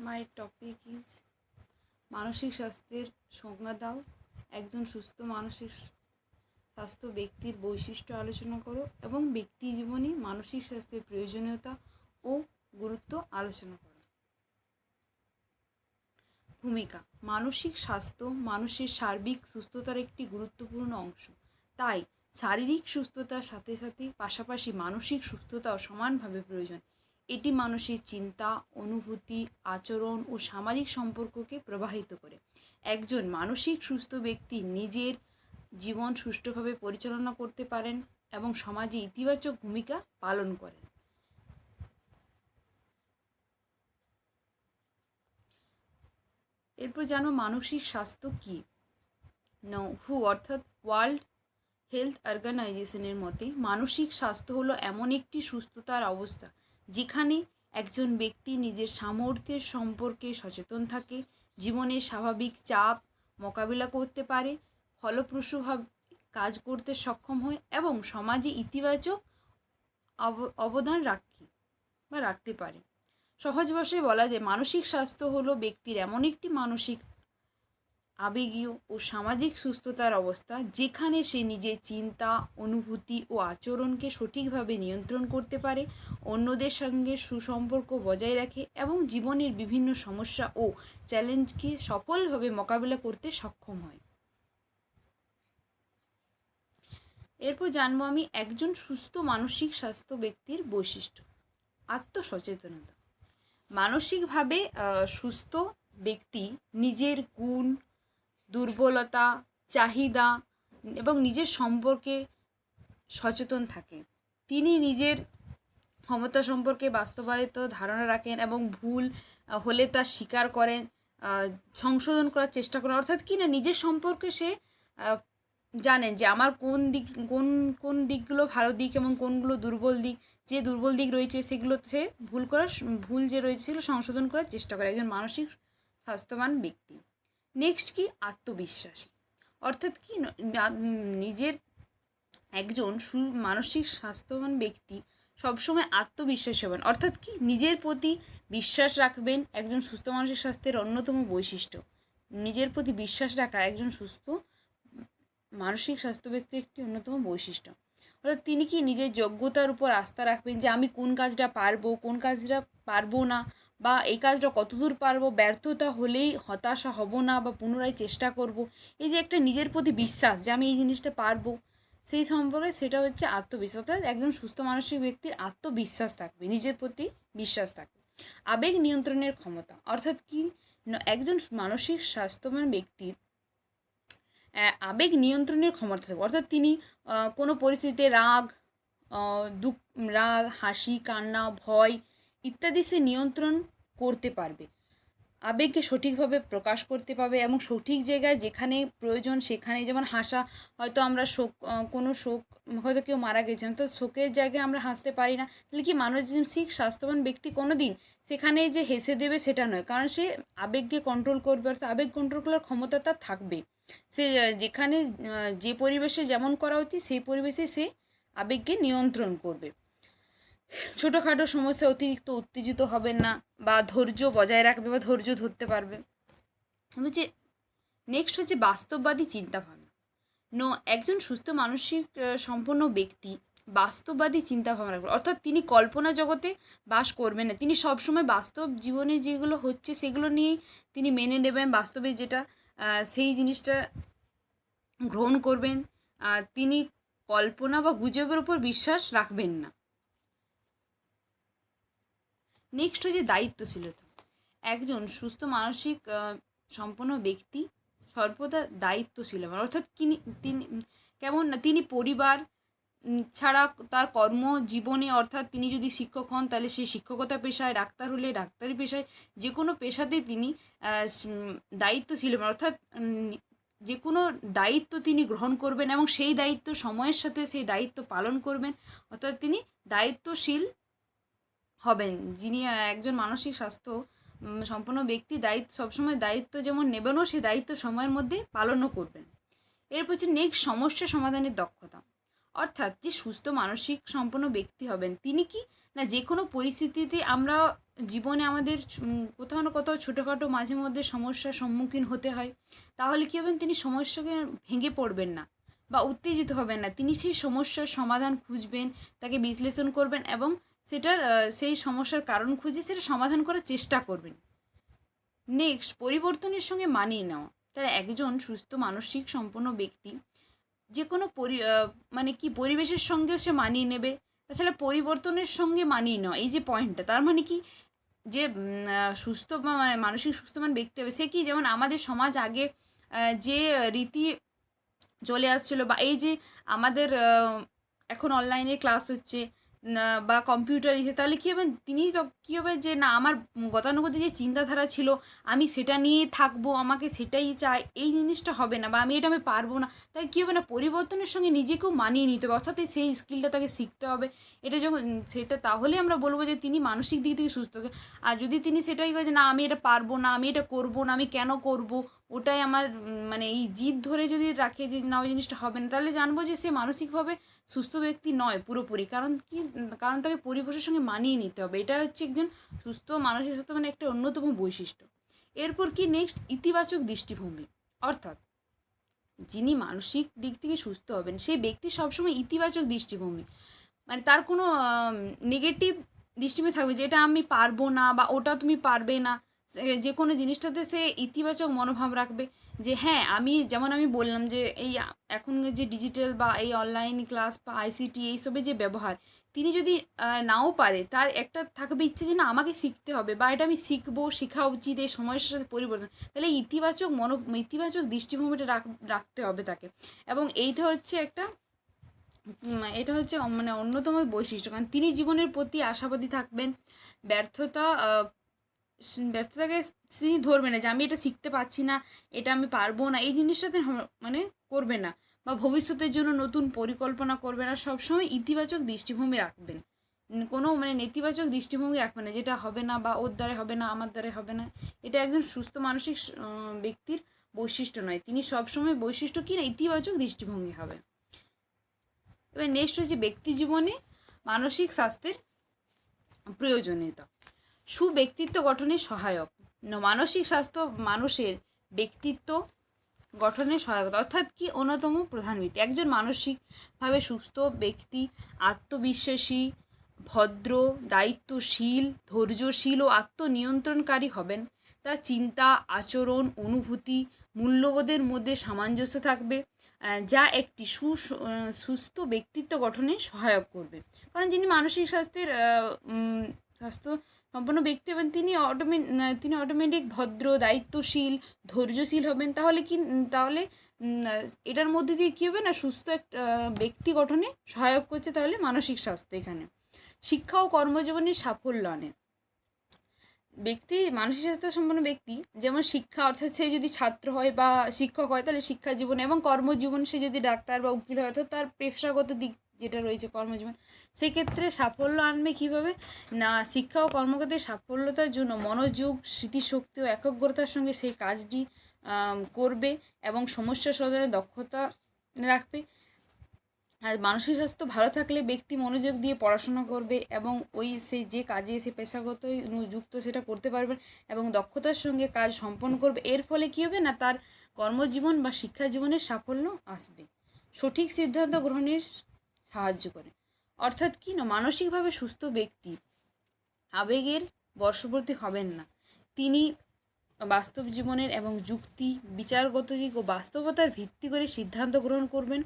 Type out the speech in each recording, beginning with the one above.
My topic is মানসিক স্বাস্থ্যের সংজ্ঞা দাও। একজন সুস্থ মানসিক স্বাস্থ্য ব্যক্তির বৈশিষ্ট্য আলোচনা করো এবং ব্যক্তি জীবনে মানসিক স্বাস্থ্যের প্রয়োজনীয়তা ও গুরুত্ব আলোচনা করো। ভূমিকা: মানসিক স্বাস্থ্য মানুষের সার্বিক সুস্থতার একটি গুরুত্বপূর্ণ অংশ। তাই শারীরিক সুস্থতার সাথে সাথে পাশাপাশি মানসিক সুস্থতাও সমানভাবে প্রয়োজন। এটি মানুষের চিন্তা, অনুভূতি, আচরণ ও সামাজিক সম্পর্ককে প্রভাবিত করে। একজন মানসিক সুস্থ ব্যক্তি নিজের জীবন সুষ্ঠুভাবে পরিচালনা করতে পারেন এবং সমাজে ইতিবাচক ভূমিকা পালন করেন। এরপর জানো মানসিক স্বাস্থ্য কী। হু অর্থাৎ ওয়ার্ল্ড হেলথ অর্গানাইজেশনের মতে মানসিক স্বাস্থ্য হলো এমন একটি সুস্থতার অবস্থা যেখানে একজন ব্যক্তি নিজের সামর্থ্যের সম্পর্কে সচেতন থাকে, জীবনের স্বাভাবিক চাপ মোকাবিলা করতে পারে, ফলপ্রসূভাবে কাজ করতে সক্ষম হয় এবং সমাজে ইতিবাচক অবদান রাখতে পারে। সহজ ভাষায় বলা যায় মানসিক স্বাস্থ্য হলো ব্যক্তির এমন একটি মানসিক, আবেগীয় ও সামাজিক সুস্থতার অবস্থা যেখানে সে নিজের চিন্তা, অনুভূতি ও আচরণকে সঠিকভাবে নিয়ন্ত্রণ করতে পারে, অন্যদের সঙ্গে সুসম্পর্ক বজায় রাখে এবং জীবনের বিভিন্ন সমস্যা ও চ্যালেঞ্জকে সফলভাবে মোকাবিলা করতে সক্ষম হয়। এরপর জানবো আমি একজন সুস্থ মানসিক স্বাস্থ্য ব্যক্তির বৈশিষ্ট্য। আত্মসচেতনতা: মানসিকভাবে সুস্থ ব্যক্তি নিজের গুণ, দুর্বলতা, চাহিদা এবং নিজের সম্পর্কে সচেতন থাকে। তিনি নিজের ক্ষমতা সম্পর্কে বাস্তবায়িত ধারণা রাখেন এবং ভুল হলে তা স্বীকার করেন, সংশোধন করার চেষ্টা করেন। অর্থাৎ কি না, নিজের সম্পর্কে সে জানেন যে আমার কোন দিকগুলো ভালো দিক এবং কোনগুলো দুর্বল দিক। যে দুর্বল দিক রয়েছে সেগুলো সে ভুল যে রয়েছে সেগুলো সংশোধন করার চেষ্টা করে একজন মানসিক স্বাস্থ্যবান ব্যক্তি। নেক্সট কি, আত্মবিশ্বাসী। অর্থাৎ কি, নিজের একজন মানসিক স্বাস্থ্যবান ব্যক্তি সবসময় আত্মবিশ্বাসী হবেন। অর্থাৎ কি, নিজের প্রতি বিশ্বাস রাখবেন। একজন সুস্থ মানসিক স্বাস্থ্যের অন্যতম বৈশিষ্ট্য নিজের প্রতি বিশ্বাস রাখা একজন সুস্থ মানসিক স্বাস্থ্য ব্যক্তির একটি অন্যতম বৈশিষ্ট্য। অর্থাৎ তিনি কি নিজের যোগ্যতার উপর আস্থা রাখবেন যে আমি কোন কাজটা পারবো, কোন কাজটা পারবো না, বা এই কাজটা কতদূর পারবো, ব্যর্থতা হলেই হতাশা হব না বা পুনরায় চেষ্টা করব। এই যে একটা নিজের প্রতি বিশ্বাস যে আমি এই জিনিসটা পারবো, সেই সম্পর্কে সেটা হচ্ছে আত্মবিশ্বাস। অর্থাৎ একজন সুস্থ মানসিক ব্যক্তির আত্মবিশ্বাস থাকবে, নিজের প্রতি বিশ্বাস থাকবে। আবেগ নিয়ন্ত্রণের ক্ষমতা। অর্থাৎ কি, একজন মানসিক স্বাস্থ্যবান ব্যক্তির আবেগ নিয়ন্ত্রণের ক্ষমতা থাকবে। অর্থাৎ তিনি কোনো পরিস্থিতিতে রাগ, হাসি, কান্না, ভয় ইত্যাদি সে নিয়ন্ত্রণ করতে পারবে, আবেগকে সঠিকভাবে প্রকাশ করতে পারবে এবং সঠিক জায়গায় যেখানে প্রয়োজন সেখানে, যেমন হাসা, হয়তো আমরা কোনো শোক, হয়তো কেউ মারা গেছেন, তো শোকের জায়গায় আমরা হাসতে পারি না, তাহলে কি মানসিক স্বাস্থ্যবান ব্যক্তি কোনো দিন সেখানে যে হেসে দেবে সেটা নয়, কারণ সে আবেগকে কন্ট্রোল করবে। অর্থাৎ আবেগ কন্ট্রোল করার ক্ষমতা তার থাকবে। সে যেখানে যে পরিবেশে যেমন করা উচিত সেই পরিবেশে সে আবেগকে নিয়ন্ত্রণ করবে। ছোটোখাটো সমস্যা অতিরিক্ত উত্তেজিত হবেন না বা ধৈর্য বজায় রাখবে বা ধৈর্য ধরতে পারবে। হচ্ছে নেক্সট হচ্ছে বাস্তববাদী চিন্তাভাবনা। একজন সুস্থ মানসিক সম্পন্ন ব্যক্তি বাস্তববাদী চিন্তাভাবনা রাখবেন। অর্থাৎ তিনি কল্পনা জগতে বাস করবেন না, তিনি সবসময় বাস্তব জীবনে যেগুলো হচ্ছে সেগুলো নিয়েই তিনি মেনে নেবেন, বাস্তবে যেটা সেই জিনিসটা গ্রহণ করবেন। তিনি কল্পনা বা গুজবের উপর বিশ্বাস রাখবেন না। নেক্সট হচ্ছে দায়িত্বশীলতা। একজন সুস্থ মানসিক সম্পন্ন ব্যক্তি সর্বদা দায়িত্বশীল হবেন। অর্থাৎ তিনি কেমন না, তিনি পরিবার ছাড়া তার কর্মজীবনে, অর্থাৎ তিনি যদি শিক্ষক হন তাহলে সেই শিক্ষকতা পেশায়, ডাক্তার হলে ডাক্তারি পেশায়, যে কোনো পেশাতে তিনি দায়িত্বশীল হবেন। অর্থাৎ যে কোনো দায়িত্ব তিনি গ্রহণ করবেন এবং সেই দায়িত্ব সময়ের সাথে সেই দায়িত্ব পালন করবেন। অর্থাৎ তিনি দায়িত্বশীল হবেন। যিনি একজন মানসিক স্বাস্থ্য সম্পন্ন ব্যক্তি সবসময় দায়িত্ব যেমন নেবেনও, সেই দায়িত্ব সময়ের মধ্যে পালনও করবেন। এরপর হচ্ছে নেক্সট, সমস্যা সমাধানের দক্ষতা। অর্থাৎ যে সুস্থ মানসিক সম্পন্ন ব্যক্তি হবেন তিনি কি না যে কোনো পরিস্থিতিতে আমরা জীবনে আমাদের কোথাও না কোথাও ছোটোখাটো মাঝে মধ্যে সমস্যার সম্মুখীন হতে হয়, তাহলে কী হবেন তিনি সমস্যাকে ভেঙে পড়বেন না বা উত্তেজিত হবেন না, তিনি সেই সমস্যার সমাধান খুঁজবেন, তাকে বিশ্লেষণ করবেন এবং সেই সমস্যার কারণ খুঁজে সেটা সমাধান করার চেষ্টা করবেন। নেক্সট, পরিবর্তনের সঙ্গে মানিয়ে নেওয়া। তাহলে একজন সুস্থ মানসিক সম্পন্ন ব্যক্তি যে কোনো পরিবেশের সঙ্গেও সে মানিয়ে নেবে, তাছাড়া পরিবর্তনের সঙ্গে মানিয়ে নেওয়া, এই যে পয়েন্টটা, তার মানে কি যে সুস্থ বা মানসিক সুস্থমান ব্যক্তি হবে সে কি, যেমন আমাদের সমাজ আগে যে রীতি চলে আসছিলো বা এই যে আমাদের এখন অনলাইনে ক্লাস হচ্ছে বা কম্পিউটার এসে, তাহলে কী হবে তিনি তো কী হবে যে না আমার গতানুগতিক যে চিন্তাধারা ছিল আমি সেটা নিয়ে থাকবো, আমাকে সেটাই চাই, এই জিনিসটা হবে না বা আমি পারবো না, তাই কী হবে না পরিবর্তনের সঙ্গে নিজেকেও মানিয়ে নিতে হবে, অর্থাৎ সেই স্কিলটা তাকে শিখতে হবে। এটা যখন সেটা তাহলে আমরা বলবো যে তিনি মানসিক দিক থেকে সুস্থ। আর যদি তিনি সেটাই করে যে না আমি এটা পারবো না, আমি এটা করবো না, আমি কেন করবো, ওটাই আমার এই জিদ ধরে যদি রাখে যে না ওই জিনিসটা হবে না, তাহলে জানবো যে সে মানসিকভাবে সুস্থ ব্যক্তি নয় পুরোপুরি। কারণ তাকে পরিবেশের সঙ্গে মানিয়ে নিতে হবে। এটা হচ্ছে একজন সুস্থ মানসিক স্বাস্থ্য একটা অন্যতম বৈশিষ্ট্য। এরপর কি নেক্সট, ইতিবাচক দৃষ্টিভঙ্গি। অর্থাৎ যিনি মানসিক দিক থেকে সুস্থ হবেন সেই ব্যক্তি সবসময় ইতিবাচক দৃষ্টিভঙ্গি, তার কোনো নেগেটিভ দৃষ্টিভঙ্গি থাকবে যে এটা আমি পারবো না বা ওটা তুমি পারবে না, যে কোনো জিনিসটাতে সে ইতিবাচক মনোভাব রাখবে যে হ্যাঁ আমি বললাম যে এই এখন যে ডিজিটাল বা এই অনলাইন ক্লাস বা আইসিটি এইসবের যে ব্যবহার, তিনি যদি নাও পারে তার একটা থাকবে ইচ্ছে যে না আমাকে শিখতে হবে বা এটা আমি শিখবো, শেখা উচিত, এই সময়ের সাথে পরিবর্তন, তাহলে ইতিবাচক দৃষ্টিভঙ্গিটা রাখতে হবে তাকে। এবং এটা হচ্ছে অন্যতম বৈশিষ্ট্য, কারণ তিনি জীবনের প্রতি আশাবাদী থাকবেন। ব্যর্থতাকে তিনি ধরবে না যে আমি এটা শিখতে পারছি না, এটা আমি পারবো না, এই জিনিসটাতে করবে না বা ভবিষ্যতের জন্য নতুন পরিকল্পনা করবে না, সবসময় ইতিবাচক দৃষ্টিভঙ্গি রাখবেন। কোনো নেতিবাচক দৃষ্টিভঙ্গি রাখবে না যেটা হবে না বা ওর দ্বারা হবে না, আমার দ্বারা হবে না। এটা একজন সুস্থ মানসিক ব্যক্তির বৈশিষ্ট্য নয়, তিনি সবসময় বৈশিষ্ট্য কি না ইতিবাচক দৃষ্টিভঙ্গি হবে। এবার নেক্সট হচ্ছে ব্যক্তি জীবনে মানসিক স্বাস্থ্যের প্রয়োজনীয়তা। সুব্যক্তিত্ব গঠনে সহায়ক। মানসিক স্বাস্থ্য মানুষের ব্যক্তিত্ব গঠনের সহায়ক, অর্থাৎ কি অন্যতম প্রধান ভিত্তি। একজন মানসিকভাবে সুস্থ ব্যক্তি আত্মবিশ্বাসী, ভদ্র, দায়িত্বশীল, ধৈর্যশীল ও আত্মনিয়ন্ত্রণকারী হবেন। তার চিন্তা, আচরণ, অনুভূতি, মূল্যবোধের মধ্যে সামঞ্জস্য থাকবে, যা একটি সুস্থ ব্যক্তিত্ব গঠনে সহায়ক করবে। কারণ যিনি মানসিক স্বাস্থ্য সম্পন্ন ব্যক্তি হবেন তিনি অটোমেটিক ভদ্র, দায়িত্বশীল, ধৈর্যশীল হবেন। তাহলে এটার মধ্যে দিয়ে কী হবে না সুস্থ একটা ব্যক্তি গঠনে সহায়ক করছে তাহলে মানসিক স্বাস্থ্য। এখানে শিক্ষা ও কর্মজীবনের সাফল্য আনে। মানসিক স্বাস্থ্য সম্পন্ন ব্যক্তি যেমন শিক্ষা, অর্থাৎ সে যদি ছাত্র হয় বা শিক্ষক হয় তাহলে শিক্ষা জীবন, এবং কর্মজীবন সে যদি ডাক্তার বা উকিল হয় অর্থাৎ তার পেশাগত দিক যেটা রয়েছে কর্মজীবন, সেই ক্ষেত্রে সাফল্য আনবে কীভাবে না শিক্ষা ও কর্মক্ষেত্রে সাফল্যতার জন্য মনোযোগ, স্মৃতিশক্তি ও একাগ্রতার সঙ্গে সেই কাজটি করবে এবং সমস্যা সমাধানের দক্ষতা রাখবে। আর মানসিক স্বাস্থ্য ভালো থাকলে ব্যক্তি মনোযোগ দিয়ে পড়াশোনা করবে এবং সে যে কাজে সে পেশাগত যুক্ত সেটা করতে পারবে এবং দক্ষতার সঙ্গে কাজ সম্পন্ন করবে। এর ফলে কী হবে না তার কর্মজীবন বা শিক্ষা জীবনের সাফল্য আসবে। সঠিক সিদ্ধান্ত গ্রহণের সাহায্য করে, অর্থাৎ কি না মানসিকভাবে সুস্থ ব্যক্তি আবেগের বশবর্তী হবেন না, তিনি বাস্তব জীবনের এবং যুক্তি, বিচারগত দিক ও বাস্তবতার ভিত্তি করে সিদ্ধান্ত গ্রহণ করবেন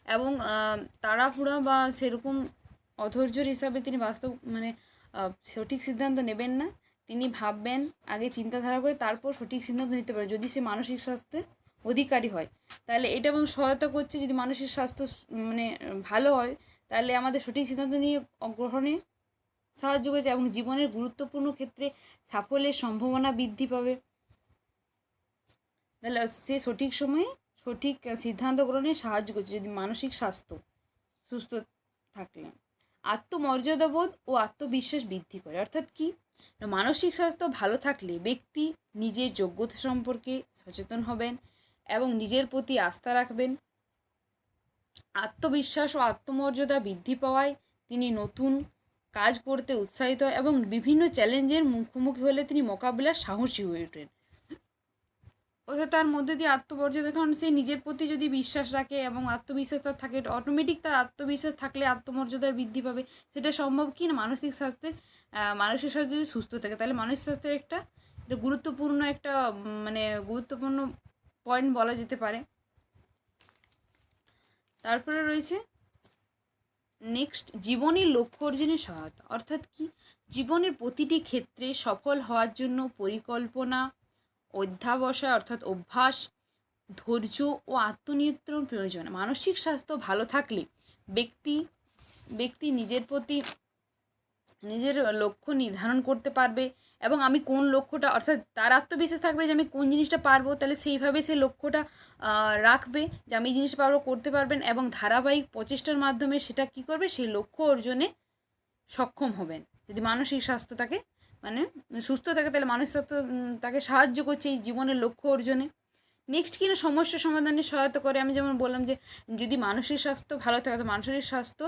এবং তাড়াহুড়া বা সেরকম অধৈর্যের হিসাবে তিনি সঠিক সিদ্ধান্ত নেবেন না। তিনি ভাববেন, আগে চিন্তাধারা করে তারপর সঠিক সিদ্ধান্ত নিতে পারে যদি সে মানসিক স্বাস্থ্যের অধিকারী হয়। তাহলে এটা এবং সহায়তা করছে যদি মানসিক স্বাস্থ্য ভালো হয় তাহলে আমাদের সঠিক সিদ্ধান্ত নিয়ে গ্রহণে সাহায্য করেছে এবং জীবনের গুরুত্বপূর্ণ ক্ষেত্রে সাফল্যের সম্ভাবনা বৃদ্ধি পাবে। তাহলে সে সঠিক সময়ে সঠিক সিদ্ধান্ত গ্রহণে সাহায্য করছে যদি মানসিক স্বাস্থ্য সুস্থ থাকলে। আত্মমর্যাদাবোধ ও আত্মবিশ্বাস বৃদ্ধি করে, অর্থাৎ কি মানসিক স্বাস্থ্য ভালো থাকলে ব্যক্তি নিজের যোগ্যতা সম্পর্কে সচেতন হবেন এবং নিজের প্রতি আস্থা রাখবেন আত্মবিশ্বাস ও আত্মমর্যাদা বৃদ্ধি পাওয়ায় তিনি নতুন কাজ করতে উৎসাহিত হয় এবং বিভিন্ন চ্যালেঞ্জের মুখোমুখি হলে তিনি মোকাবিলার সাহসী হয়ে ওঠেন। অর্থাৎ তার মধ্যে দিয়ে আত্মমর্যাদা, কারণ সে নিজের প্রতি যদি বিশ্বাস রাখে এবং আত্মবিশ্বাস তার থাকে, অটোমেটিক তার আত্মবিশ্বাস থাকলে আত্মমর্যাদার বৃদ্ধি পাবে। সেটা সম্ভব কি না, মানসিক স্বাস্থ্যের মানসিক স্বাস্থ্য যদি সুস্থ থাকে তাহলে মানসিক স্বাস্থ্যের একটা গুরুত্বপূর্ণ একটা গুরুত্বপূর্ণ পয়েন্ট বলা যেতে পারে। তারপরে রয়েছে নেক্সট, জীবনের লক্ষ্য অর্জনের সহায়তা। অর্থাৎ কি, জীবনের প্রতিটি ক্ষেত্রে সফল হওয়ার জন্য পরিকল্পনা, অধ্যাবসায় অর্থাৎ অভ্যাস, ধৈর্য ও আত্মনিয়ন্ত্রণ প্রয়োজন। মানসিক স্বাস্থ্য ভালো থাকলে ব্যক্তি ব্যক্তি নিজের লক্ষ্য নির্ধারণ করতে পারবে এবং আমি কোন লক্ষ্যটা, অর্থাৎ তার আত্মবিশ্বাস থাকবে যে আমি কোন জিনিসটা পারবো, তাহলে সেইভাবে সে লক্ষ্যটা রাখবে যে আমি এই জিনিসটা পারবো, করতে পারবেন এবং ধারাবাহিক প্রচেষ্টার মাধ্যমে সেটা কী করবে, সেই লক্ষ্য অর্জনে সক্ষম হবেন। যদি মানসিক স্বাস্থ্য তাকে সুস্থ থাকে তাহলে মানসিক স্বাস্থ্য তাকে সাহায্য করছে এই জীবনের লক্ষ্য অর্জনে। নেক্সট কিনা সমস্যা সমাধানে সহায়তা করে। আমি যেমন বললাম যে যদি মানসিক স্বাস্থ্য ভালো থাকে তো মানসিক স্বাস্থ্য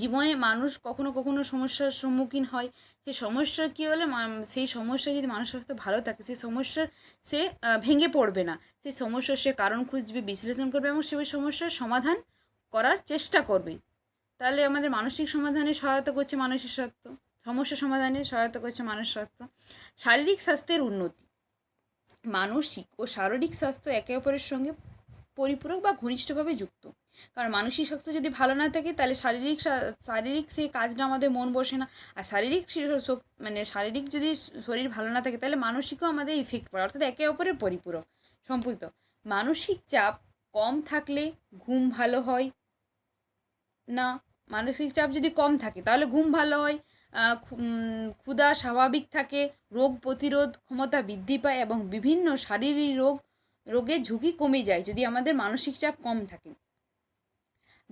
জীবনে মানুষ কখনো কখনো সমস্যার সম্মুখীন হয়। সেই সমস্যা কী হলে সেই সমস্যা যদি মানসিক স্বাস্থ্য ভালো থাকে সেই সমস্যার সে ভেঙে পড়বে না, সেই সমস্যার সে কারণ খুঁজবে, বিশ্লেষণ করবে এবং সেই সমস্যার সমাধান করার চেষ্টা করবে। তাহলে আমাদের মানসিক সমাধানে সহায়তা করছে মানসিক স্বাস্থ্য, সমস্যা সমাধানে সহায়তা করছে মানসিক স্বাস্থ্য। শারীরিক স্বাস্থ্যের উন্নতি। মানসিক ও শারীরিক স্বাস্থ্য একে অপরের সঙ্গে পরিপূরক বা ঘনিষ্ঠভাবে যুক্ত। কারণ মানসিক স্বাস্থ্য যদি ভালো না থাকে তাহলে শারীরিক সেই কাজটা আমাদের মন বসে না, আর শারীরিক যদি শরীর ভালো না থাকে তাহলে মানসিকও আমাদের ইফেক্ট পড়ে, অর্থাৎ একে অপরের পরিপূরক সম্পৃক্ত। মানসিক চাপ কম থাকলে ঘুম ভালো হয় না, মানসিক চাপ যদি কম থাকে তাহলে ঘুম ভালো হয়, ক্ষুধা স্বাভাবিক থাকে, রোগ প্রতিরোধ ক্ষমতা বৃদ্ধি পায় এবং বিভিন্ন শারীরিক রোগের ঝুঁকি কমে যায় যদি আমাদের মানসিক চাপ কম থাকে।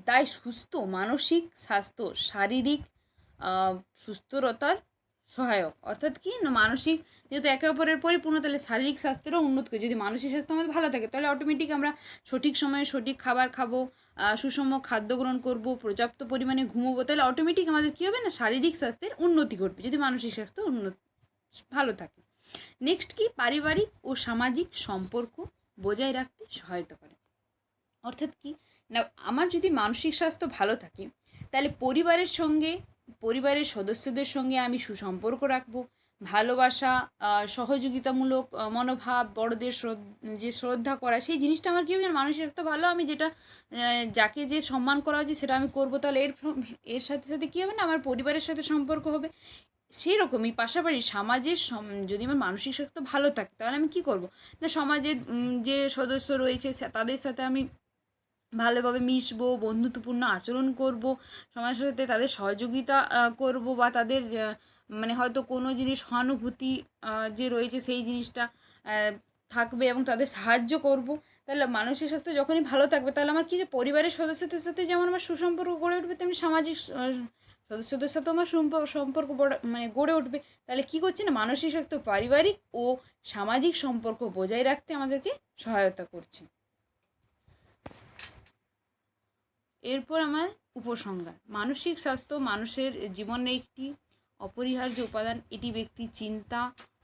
তাই সুস্থ মানসিক স্বাস্থ্য শারীরিক সুস্থতার সহায়ক। অর্থাৎ কি না, মানসিক যেহেতু একে অপরের পরিপূর্ণ তাহলে শারীরিক স্বাস্থ্যেরও উন্নত করে। যদি মানসিক স্বাস্থ্য আমাদের ভালো থাকে তাহলে অটোমেটিক আমরা সঠিক সময়ে সঠিক খাবার খাবো, সুষম খাদ্য গ্রহণ করবো, পর্যাপ্ত পরিমাণে ঘুমোবো, তাহলে অটোমেটিক আমাদের কী হবে না, শারীরিক স্বাস্থ্যের উন্নতি ঘটবে যদি মানসিক স্বাস্থ্য ভালো থাকে। নেক্সট কি, পারিবারিক ও সামাজিক সম্পর্ক বজায় রাখতে সহায়তা করে। অর্থাৎ কি না, আমার যদি মানসিক স্বাস্থ্য ভালো থাকে তাহলে পরিবারের সদস্যদের সঙ্গে আমি সুসম্পর্ক রাখবো, ভালোবাসা, সহযোগিতামূলক মনোভাব, বড়দের যে শ্রদ্ধা করা, সেই জিনিসটা আমার কী হবে, মানসিক স্বাস্থ্য ভালো, আমি যেটা যাকে যে সম্মান করা উচিত সেটা আমি করবো, তাহলে এর সাথে সাথে কী হবে না, আমার পরিবারের সাথে সম্পর্ক হবে। সেই রকমই পাশাপাশি যদি আমার মানসিক স্বাস্থ্য ভালো থাকে তাহলে আমি কী করবো না, সমাজের যে সদস্য রয়েছে তাদের সাথে আমি ভালোভাবে মিশবো, বন্ধুত্বপূর্ণ আচরণ করব, সমাজের সাথে তাদের সহযোগিতা করব বা তাদের হয়তো কোনো জিনিস সহানুভূতি যে রয়েছে সেই জিনিসটা থাকবে এবং তাদের সাহায্য করব। তাহলে মানসিক স্বাস্থ্য যখনই ভালো থাকবে তাহলে আমার কি, যে পরিবারের সদস্যদের সাথে যেমন আমার সুসম্পর্ক গড়ে উঠবে তেমনি সামাজিক সদস্যদের সাথেও আমার সম্পর্ক গড়ে উঠবে। তাহলে কী করছে না, মানসিক স্বাস্থ্য পারিবারিক ও সামাজিক সম্পর্ক বজায় রাখতে আমাদেরকে সহায়তা করছে। এরপর আমার উপসংহার। মানসিক স্বাস্থ্য মানুষের জীবনের একটি অপরিহার্য উপাদান। এটি ব্যক্তির চিন্তা,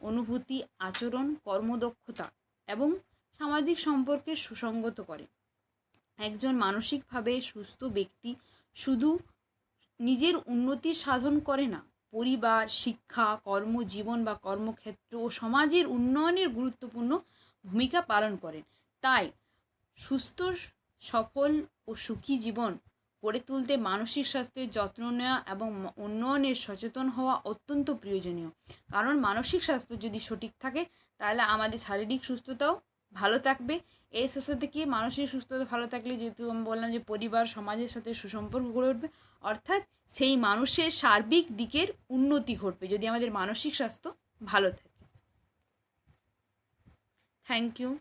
অনুভূতি, আচরণ, কর্মদক্ষতা এবং সামাজিক সম্পর্কে সুসংগত করে। একজন মানসিকভাবে সুস্থ ব্যক্তি শুধু নিজের উন্নতি সাধন করে না, পরিবার, শিক্ষা, কর্মজীবন বা কর্মক্ষেত্র ও সমাজের উন্নয়নের গুরুত্বপূর্ণ ভূমিকা পালন করেন। তাই সুস্থ, সফল ও সুখী জীবন গড়ে তুলতে মানসিক স্বাস্থ্যের যত্ন নেওয়া এবং উন্নয়নের সচেতন হওয়া অত্যন্ত প্রয়োজনীয়। কারণ মানসিক স্বাস্থ্য যদি সঠিক থাকে তাহলে আমাদের শারীরিক সুস্থতাও ভালো থাকবে। এর সাথে কি, মানসিক সুস্থতা ভালো থাকলে যেহেতু আমি বললাম যে পরিবার, সমাজের সাথে সুসম্পর্ক গড়ে উঠবে, অর্থাৎ সেই মানুষের সার্বিক দিকের উন্নতি ঘটবে যদি আমাদের মানসিক স্বাস্থ্য ভালো থাকে। Thank you.